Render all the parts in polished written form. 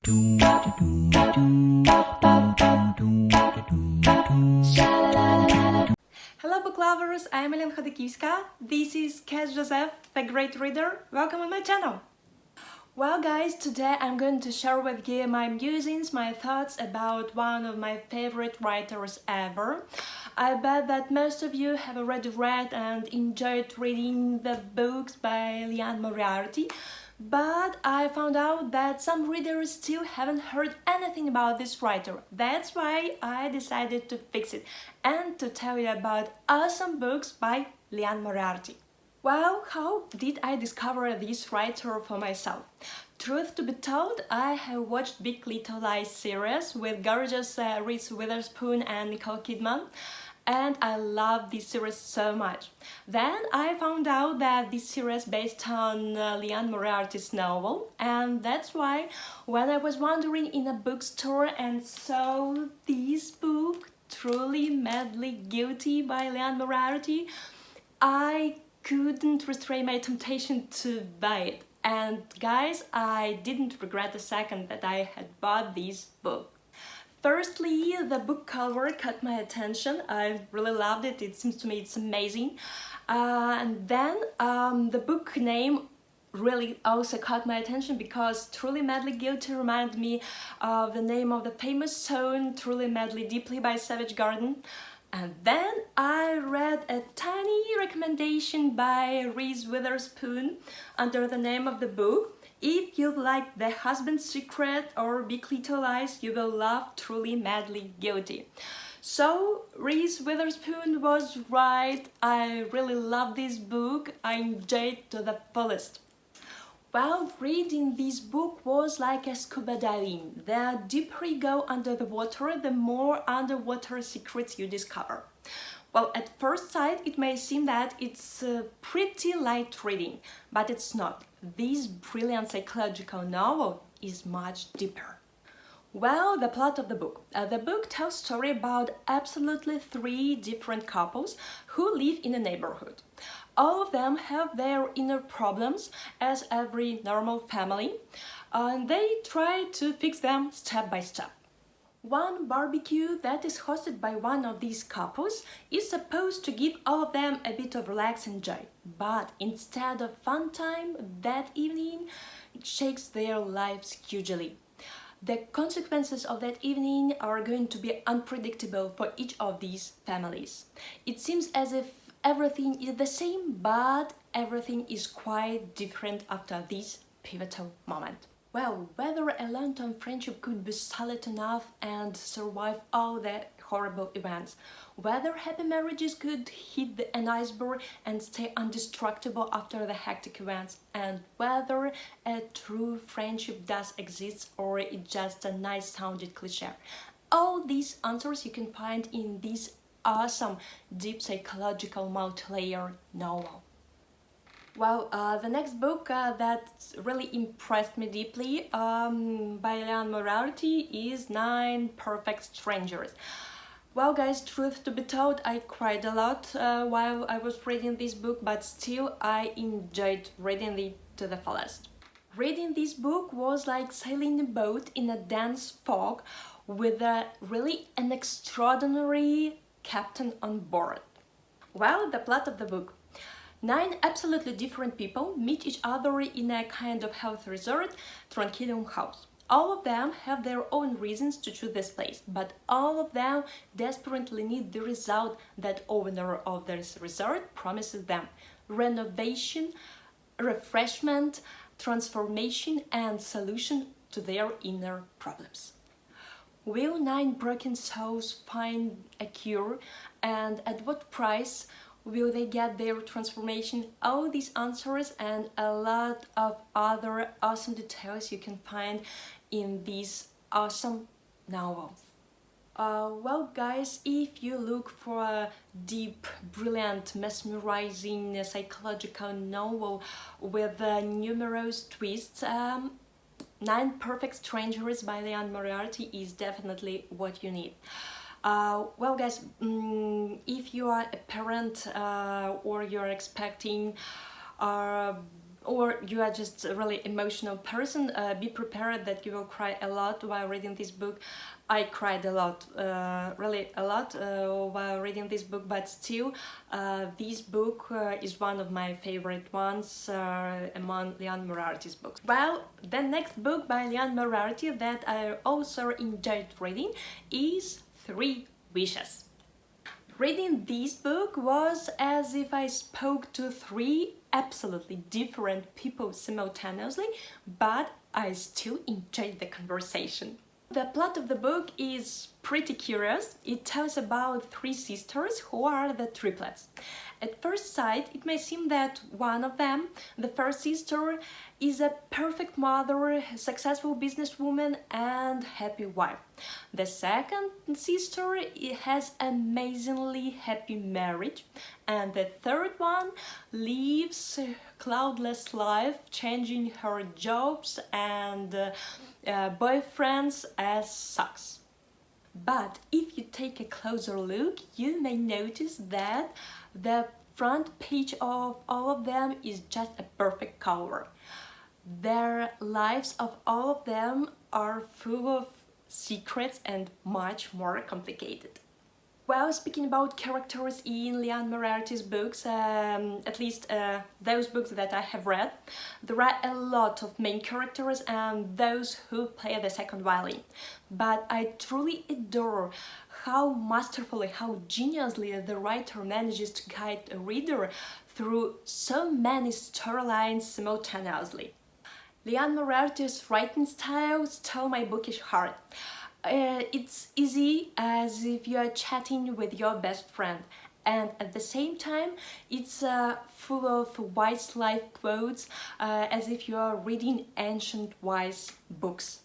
Hello book lovers, I am Liane Khodakivska. This is Josef, the great reader. Welcome on my channel. Well guys, today I'm going to share with you my musings, my thoughts about one of my favorite writers ever. I bet that most of you have already read and enjoyed reading the books by Liane Moriarty, but I found out that some readers still haven't heard anything about this writer. That's why I decided to fix it and to tell you about awesome books by Liane Moriarty. Well, how did I discover this writer for myself? Truth to be told, I have watched Big Little Lies series with gorgeous Reese Witherspoon and Nicole Kidman, and I love this series so much. Then I found out that this series based on Liane Moriarty's novel, and that's why when I was wandering in a bookstore and saw this book, Truly Madly Guilty by Liane Moriarty, I couldn't restrain my temptation to buy it. And guys, I didn't regret a second that I had bought this book. Firstly, the book cover caught my attention. I really loved it. It seems to me it's amazing. And then the book name really also caught my attention because Truly Madly Guilty reminded me of the name of the famous song Truly Madly Deeply by Savage Garden. And then I read a tiny recommendation by Reese Witherspoon under the name of the book. If you like The Husband's Secret or Big Little Lies, you will love Truly Madly Guilty. So Reese Witherspoon was right. I really love this book. I enjoyed it to the fullest. Well, reading this book was like a scuba diving. The deeper you go under the water, the more underwater secrets you discover. Well, at first sight, it may seem that it's pretty light reading, but it's not. This brilliant psychological novel is much deeper. Well, the plot of the book. The book tells a story about absolutely 3 different couples who live in a neighborhood. All of them have their inner problems, as every normal family, and they try to fix them step by step. One barbecue that is hosted by one of these couples is supposed to give all of them a bit of relax and joy, but instead of fun time that evening, it shakes their lives hugely. The consequences of that evening are going to be unpredictable for each of these families. It seems as if everything is the same, but everything is quite different after this pivotal moment. Well, whether a long-term friendship could be solid enough and survive all the horrible events, whether happy marriages could hit an iceberg and stay indestructible after the hectic events, and whether a true friendship does exist or it's just a nice-sounding cliché. All these answers you can find in this awesome, deep psychological multi-layered novel. Well, the next book that really impressed me deeply by Liane Moriarty is 9 Perfect Strangers. Well guys, truth to be told, I cried a lot while I was reading this book, but still I enjoyed reading it to the fullest. Reading this book was like sailing a boat in a dense fog with an extraordinary captain on board. Well, the plot of the book. 9 absolutely different people meet each other in a kind of health resort, Tranquillium House. All of them have their own reasons to choose this place, but all of them desperately need the result that owner of this resort promises them: renovation, refreshment, transformation, and solution to their inner problems. Will 9 broken souls find a cure, and at what price will they get their transformation? All these answers and a lot of other awesome details you can find in this awesome novel. Well guys, if you look for a deep, brilliant, mesmerizing psychological novel with numerous twists, 9 Perfect Strangers by Liane Moriarty is definitely what you need. Well guys, if you are a parent or you're expecting or you are just a really emotional person, be prepared that you will cry a lot while reading this book. I cried a lot, really a lot while reading this book, but still this book is one of my favorite ones among Liane Moriarty's books. Well, the next book by Liane Moriarty that I also enjoyed reading is 3 Wishes. Reading this book was as if I spoke to 3 absolutely different people simultaneously, but I still enjoyed the conversation. The plot of the book is pretty curious. It tells about 3 sisters who are the triplets. At first sight, it may seem that one of them, the first sister, is a perfect mother, successful businesswoman and happy wife. The second sister has amazingly happy marriage, and the third one lives a cloudless life, changing her jobs and boyfriends as sucks. But if you take a closer look, you may notice that the front page of all of them is just a perfect cover. Their lives of all of them are full of secrets and much more complicated. Well, speaking about characters in Liane Moriarty's books, at least those books that I have read, there are a lot of main characters and those who play the second violin. But I truly adore how masterfully, how geniusly the writer manages to guide a reader through so many storylines simultaneously. Liane Moriarty's writing style stole my bookish heart. It's easy as if you are chatting with your best friend, and at the same time it's full of wise life quotes, as if you are reading ancient wise books.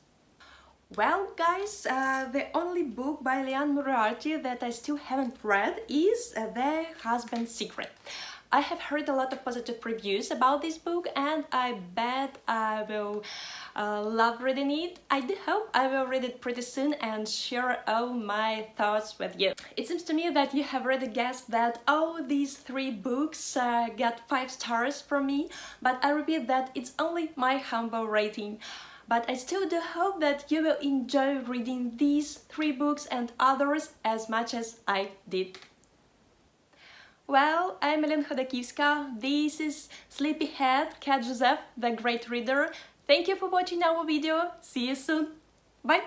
Well guys, the only book by Liane Moriarty that I still haven't read is The Husband's Secret. I have heard a lot of positive reviews about this book and I bet I will love reading it. I do hope I will read it pretty soon and share all my thoughts with you. It seems to me that you have already guessed that all these 3 books get 5 stars from me, but I repeat that it's only my humble rating. But I still do hope that you will enjoy reading these 3 books and others as much as I did. Well, I'm Khodakivska. This is Sleepyhead Cat Josef, the great reader. Thank you for watching our video. See you soon. Bye!